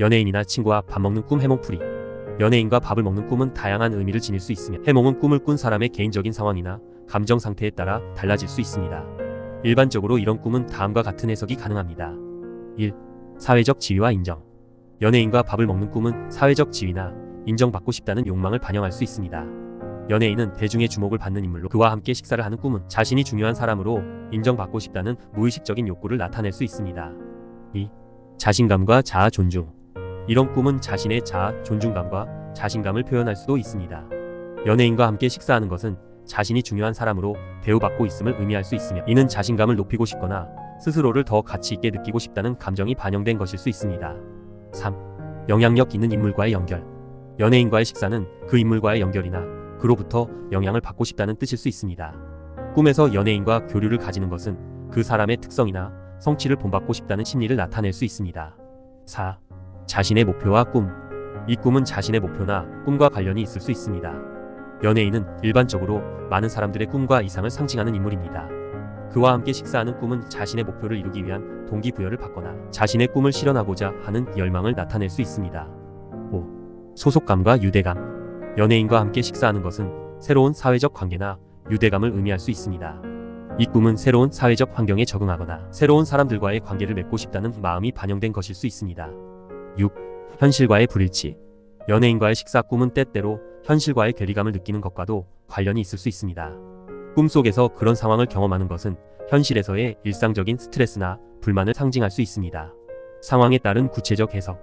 연예인이나 친구와 밥 먹는 꿈 해몽풀이. 연예인과 밥을 먹는 꿈은 다양한 의미를 지닐 수 있으며 해몽은 꿈을 꾼 사람의 개인적인 상황이나 감정 상태에 따라 달라질 수 있습니다. 일반적으로 이런 꿈은 다음과 같은 해석이 가능합니다. 1. 사회적 지위와 인정. 연예인과 밥을 먹는 꿈은 사회적 지위나 인정받고 싶다는 욕망을 반영할 수 있습니다. 연예인은 대중의 주목을 받는 인물로 그와 함께 식사를 하는 꿈은 자신이 중요한 사람으로 인정받고 싶다는 무의식적인 욕구를 나타낼 수 있습니다. 2. 자신감과 자아 존중. 이런 꿈은 자신의 자아 존중감과 자신감을 표현할 수도 있습니다. 연예인과 함께 식사하는 것은 자신이 중요한 사람으로 대우받고 있음을 의미할 수 있으며 이는 자신감을 높이고 싶거나 스스로를 더 가치 있게 느끼고 싶다는 감정이 반영된 것일 수 있습니다. 3. 영향력 있는 인물과의 연결. 연예인과의 식사는 그 인물과의 연결이나 그로부터 영향을 받고 싶다는 뜻일 수 있습니다. 꿈에서 연예인과 교류를 가지는 것은 그 사람의 특성이나 성취를 본받고 싶다는 심리를 나타낼 수 있습니다. 4. 자신의 목표와 꿈. 이 꿈은 자신의 목표나 꿈과 관련이 있을 수 있습니다. 연예인은 일반적으로 많은 사람들의 꿈과 이상을 상징하는 인물입니다. 그와 함께 식사하는 꿈은 자신의 목표를 이루기 위한 동기부여를 받거나 자신의 꿈을 실현하고자 하는 열망을 나타낼 수 있습니다. 5. 소속감과 유대감. 연예인과 함께 식사하는 것은 새로운 사회적 관계나 유대감을 의미할 수 있습니다. 이 꿈은 새로운 사회적 환경에 적응하거나 새로운 사람들과의 관계를 맺고 싶다는 마음이 반영된 것일 수 있습니다. 6. 현실과의 불일치. 연예인과의 식사 꿈은 때때로 현실과의 괴리감을 느끼는 것과도 관련이 있을 수 있습니다. 꿈속에서 그런 상황을 경험하는 것은 현실에서의 일상적인 스트레스나 불만을 상징할 수 있습니다. 상황에 따른 구체적 해석.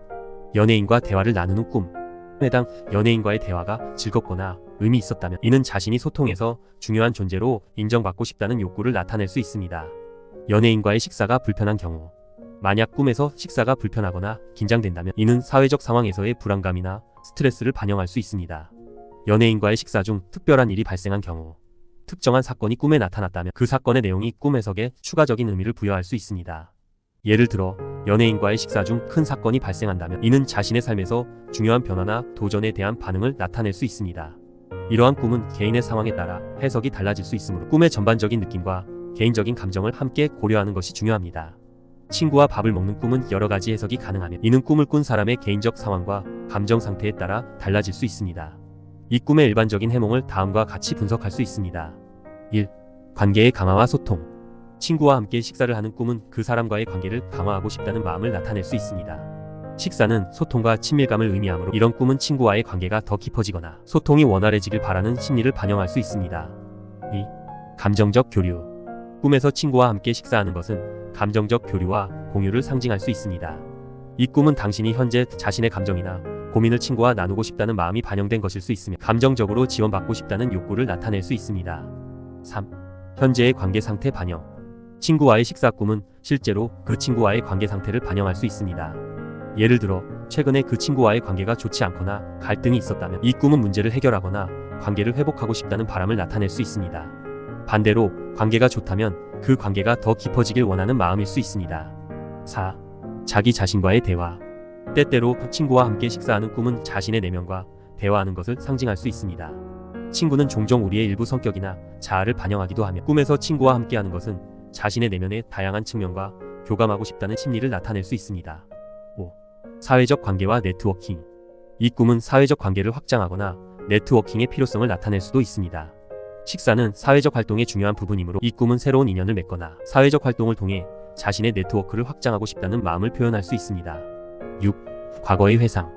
연예인과 대화를 나누는 꿈. 해당 연예인과의 대화가 즐겁거나 의미 있었다면 이는 자신이 소통에서 중요한 존재로 인정받고 싶다는 욕구를 나타낼 수 있습니다. 연예인과의 식사가 불편한 경우. 만약 꿈에서 식사가 불편하거나 긴장된다면 이는 사회적 상황에서의 불안감이나 스트레스를 반영할 수 있습니다. 연예인과의 식사 중 특별한 일이 발생한 경우. 특정한 사건이 꿈에 나타났다면 그 사건의 내용이 꿈 해석에 추가적인 의미를 부여할 수 있습니다. 예를 들어 연예인과의 식사 중 큰 사건이 발생한다면 이는 자신의 삶에서 중요한 변화나 도전에 대한 반응을 나타낼 수 있습니다. 이러한 꿈은 개인의 상황에 따라 해석이 달라질 수 있으므로 꿈의 전반적인 느낌과 개인적인 감정을 함께 고려하는 것이 중요합니다. 친구와 밥을 먹는 꿈은 여러 가지 해석이 가능하며 이는 꿈을 꾼 사람의 개인적 상황과 감정 상태에 따라 달라질 수 있습니다. 이 꿈의 일반적인 해몽을 다음과 같이 분석할 수 있습니다. 1. 관계의 강화와 소통. 친구와 함께 식사를 하는 꿈은 그 사람과의 관계를 강화하고 싶다는 마음을 나타낼 수 있습니다. 식사는 소통과 친밀감을 의미하므로 이런 꿈은 친구와의 관계가 더 깊어지거나 소통이 원활해지길 바라는 심리를 반영할 수 있습니다. 2. 감정적 교류. 꿈에서 친구와 함께 식사하는 것은 감정적 교류와 공유를 상징할 수 있습니다. 이 꿈은 당신이 현재 자신의 감정이나 고민을 친구와 나누고 싶다는 마음이 반영된 것일 수 있으며 감정적으로 지원받고 싶다는 욕구를 나타낼 수 있습니다. 3. 현재의 관계 상태 반영. 친구와의 식사 꿈은 실제로 그 친구와의 관계 상태를 반영할 수 있습니다. 예를 들어 최근에 그 친구와의 관계가 좋지 않거나 갈등이 있었다면 이 꿈은 문제를 해결하거나 관계를 회복하고 싶다는 바람을 나타낼 수 있습니다. 반대로 관계가 좋다면 그 관계가 더 깊어지길 원하는 마음일 수 있습니다. 4. 자기 자신과의 대화. 때때로 친구와 함께 식사하는 꿈은 자신의 내면과 대화하는 것을 상징할 수 있습니다. 친구는 종종 우리의 일부 성격이나 자아를 반영하기도 하며 꿈에서 친구와 함께하는 것은 자신의 내면의 다양한 측면과 교감하고 싶다는 심리를 나타낼 수 있습니다. 5. 사회적 관계와 네트워킹. 이 꿈은 사회적 관계를 확장하거나 네트워킹의 필요성을 나타낼 수도 있습니다. 식사는 사회적 활동의 중요한 부분이므로 이 꿈은 새로운 인연을 맺거나 사회적 활동을 통해 자신의 네트워크를 확장하고 싶다는 마음을 표현할 수 있습니다. 6. 과거의 회상.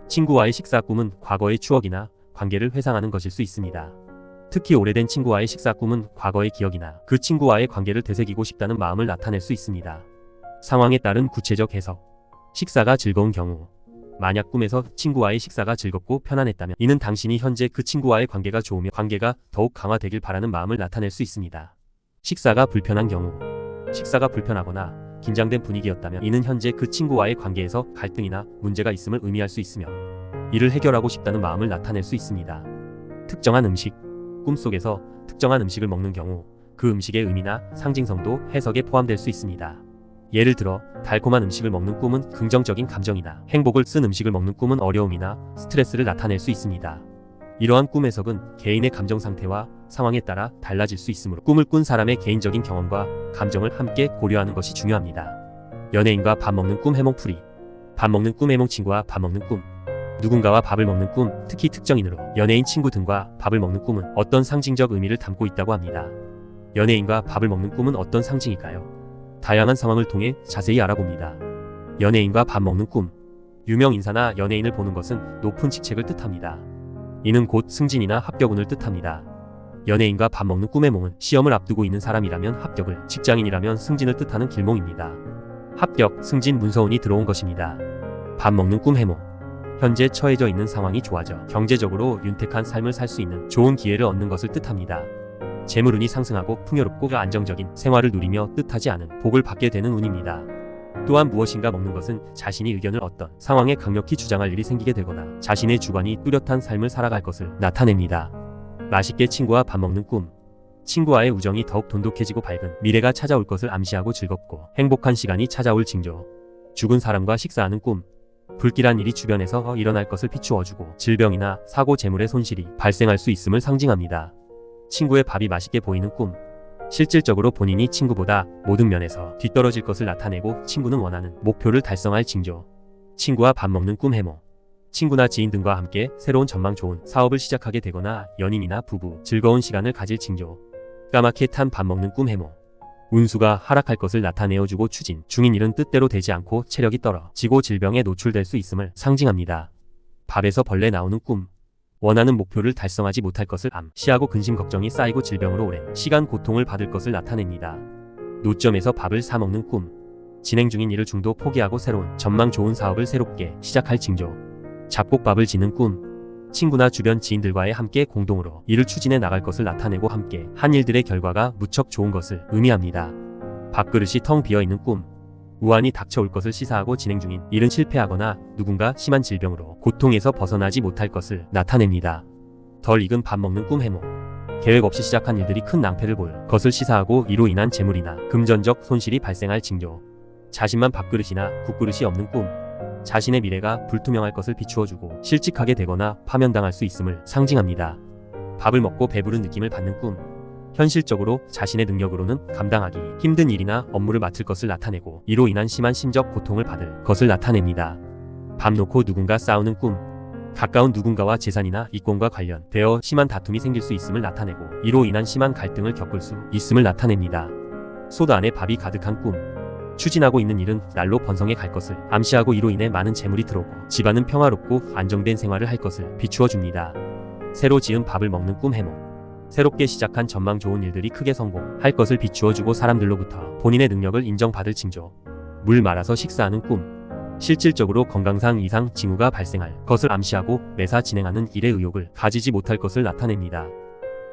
친구와의 식사 꿈은 과거의 추억이나 관계를 회상하는 것일 수 있습니다. 특히 오래된 친구와의 식사 꿈은 과거의 기억이나 그 친구와의 관계를 되새기고 싶다는 마음을 나타낼 수 있습니다. 상황에 따른 구체적 해석. 식사가 즐거운 경우. 만약 꿈에서 친구와의 식사가 즐겁고 편안했다면 이는 당신이 현재 그 친구와의 관계가 좋으며 관계가 더욱 강화되길 바라는 마음을 나타낼 수 있습니다. 식사가 불편한 경우. 식사가 불편하거나 긴장된 분위기였다면 이는 현재 그 친구와의 관계에서 갈등이나 문제가 있음을 의미할 수 있으며 이를 해결하고 싶다는 마음을 나타낼 수 있습니다. 특정한 음식. 꿈속에서 특정한 음식을 먹는 경우 그 음식의 의미나 상징성도 해석에 포함될 수 있습니다. 예를 들어 달콤한 음식을 먹는 꿈은 긍정적인 감정이나 행복을 쓴 음식을 먹는 꿈은 어려움이나 스트레스를 나타낼 수 있습니다. 이러한 꿈 해석은 개인의 감정 상태와 상황에 따라 달라질 수 있으므로 꿈을 꾼 사람의 개인적인 경험과 감정을 함께 고려하는 것이 중요합니다. 연예인과 밥 먹는 꿈 해몽풀이. 밥 먹는 꿈 해몽 친구와 밥 먹는 꿈. 누군가와 밥을 먹는 꿈, 특히 특정인으로 연예인 친구 등과 밥을 먹는 꿈은 어떤 상징적 의미를 담고 있다고 합니다. 연예인과 밥을 먹는 꿈은 어떤 상징일까요? 다양한 상황을 통해 자세히 알아봅니다. 연예인과 밥 먹는 꿈. 유명 인사나 연예인을 보는 것은 높은 직책을 뜻합니다. 이는 곧 승진이나 합격운을 뜻합니다. 연예인과 밥 먹는 꿈의 몽은 시험을 앞두고 있는 사람이라면 합격을, 직장인이라면 승진을 뜻하는 길몽입니다. 합격, 승진, 문서운이 들어온 것입니다. 밥 먹는 꿈 해몽. 현재 처해져 있는 상황이 좋아져 경제적으로 윤택한 삶을 살 수 있는 좋은 기회를 얻는 것을 뜻합니다. 재물운이 상승하고 풍요롭고 안정적인 생활을 누리며 뜻하지 않은 복을 받게 되는 운입니다. 또한 무엇인가 먹는 것은 자신이 의견을 어떤 상황에 강력히 주장할 일이 생기게 되거나 자신의 주관이 뚜렷한 삶을 살아갈 것을 나타냅니다. 맛있게 친구와 밥 먹는 꿈. 친구와의 우정이 더욱 돈독해지고 밝은 미래가 찾아올 것을 암시하고 즐겁고 행복한 시간이 찾아올 징조. 죽은 사람과 식사하는 꿈. 불길한 일이 주변에서 일어날 것을 비추어주고 질병이나 사고 재물의 손실이 발생할 수 있음을 상징합니다. 친구의 밥이 맛있게 보이는 꿈. 실질적으로 본인이 친구보다 모든 면에서 뒤떨어질 것을 나타내고 친구는 원하는 목표를 달성할 징조. 친구와 밥 먹는 꿈 해몽. 친구나 지인 등과 함께 새로운 전망 좋은 사업을 시작하게 되거나 연인이나 부부, 즐거운 시간을 가질 징조. 까맣게 탄 밥 먹는 꿈 해몽. 운수가 하락할 것을 나타내어주고 추진 중인 일은 뜻대로 되지 않고 체력이 떨어지고 질병에 노출될 수 있음을 상징합니다. 밥에서 벌레 나오는 꿈. 원하는 목표를 달성하지 못할 것을 암시하고 근심 걱정이 쌓이고 질병으로 오랜 시간 고통을 받을 것을 나타냅니다. 노점에서 밥을 사 먹는 꿈. 진행 중인 일을 중도 포기하고 새로운 전망 좋은 사업을 새롭게 시작할 징조. 잡곡밥을 짓는 꿈. 친구나 주변 지인들과의 함께 공동으로 일을 추진해 나갈 것을 나타내고 함께 한 일들의 결과가 무척 좋은 것을 의미합니다. 밥그릇이 텅 비어있는 꿈. 우환이 닥쳐올 것을 시사하고 진행 중인 일은 실패하거나 누군가 심한 질병으로 고통에서 벗어나지 못할 것을 나타냅니다. 덜 익은 밥 먹는 꿈 해몽. 계획 없이 시작한 일들이 큰 낭패를 볼 것을 시사하고 이로 인한 재물이나 금전적 손실이 발생할 징조. 자신만 밥그릇이나 국그릇이 없는 꿈. 자신의 미래가 불투명할 것을 비추어주고 실직하게 되거나 파면당할 수 있음을 상징합니다. 밥을 먹고 배부른 느낌을 받는 꿈. 현실적으로 자신의 능력으로는 감당하기 힘든 일이나 업무를 맡을 것을 나타내고 이로 인한 심한 심적 고통을 받을 것을 나타냅니다. 밥 놓고 누군가 싸우는 꿈. 가까운 누군가와 재산이나 이권과 관련되어 심한 다툼이 생길 수 있음을 나타내고 이로 인한 심한 갈등을 겪을 수 있음을 나타냅니다. 솥 안에 밥이 가득한 꿈. 추진하고 있는 일은 날로 번성해 갈 것을 암시하고 이로 인해 많은 재물이 들어오고 집안은 평화롭고 안정된 생활을 할 것을 비추어 줍니다. 새로 지은 밥을 먹는 꿈 해몽. 새롭게 시작한 전망 좋은 일들이 크게 성공할 것을 비추어주고 사람들로부터 본인의 능력을 인정받을 징조. 물 말아서 식사하는 꿈. 실질적으로 건강상 이상 징후가 발생할 것을 암시하고 매사 진행하는 일에 의욕을 가지지 못할 것을 나타냅니다.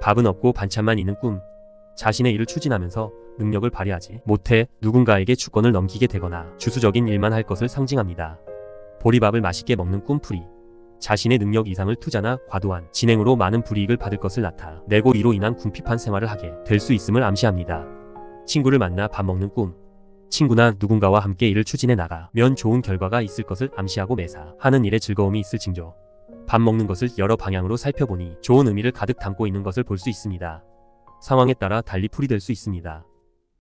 밥은 없고 반찬만 있는 꿈. 자신의 일을 추진하면서 능력을 발휘하지 못해 누군가에게 주권을 넘기게 되거나 주수적인 일만 할 것을 상징합니다. 보리밥을 맛있게 먹는 꿈풀이. 자신의 능력 이상을 투자나 과도한 진행으로 많은 불이익을 받을 것을 나타내고 이로 인한 궁핍한 생활을 하게 될 수 있음을 암시합니다. 친구를 만나 밥 먹는 꿈. 친구나 누군가와 함께 일을 추진해 나가면 좋은 결과가 있을 것을 암시하고 매사 하는 일에 즐거움이 있을 징조. 밥 먹는 것을 여러 방향으로 살펴보니 좋은 의미를 가득 담고 있는 것을 볼 수 있습니다. 상황에 따라 달리 풀이될 수 있습니다.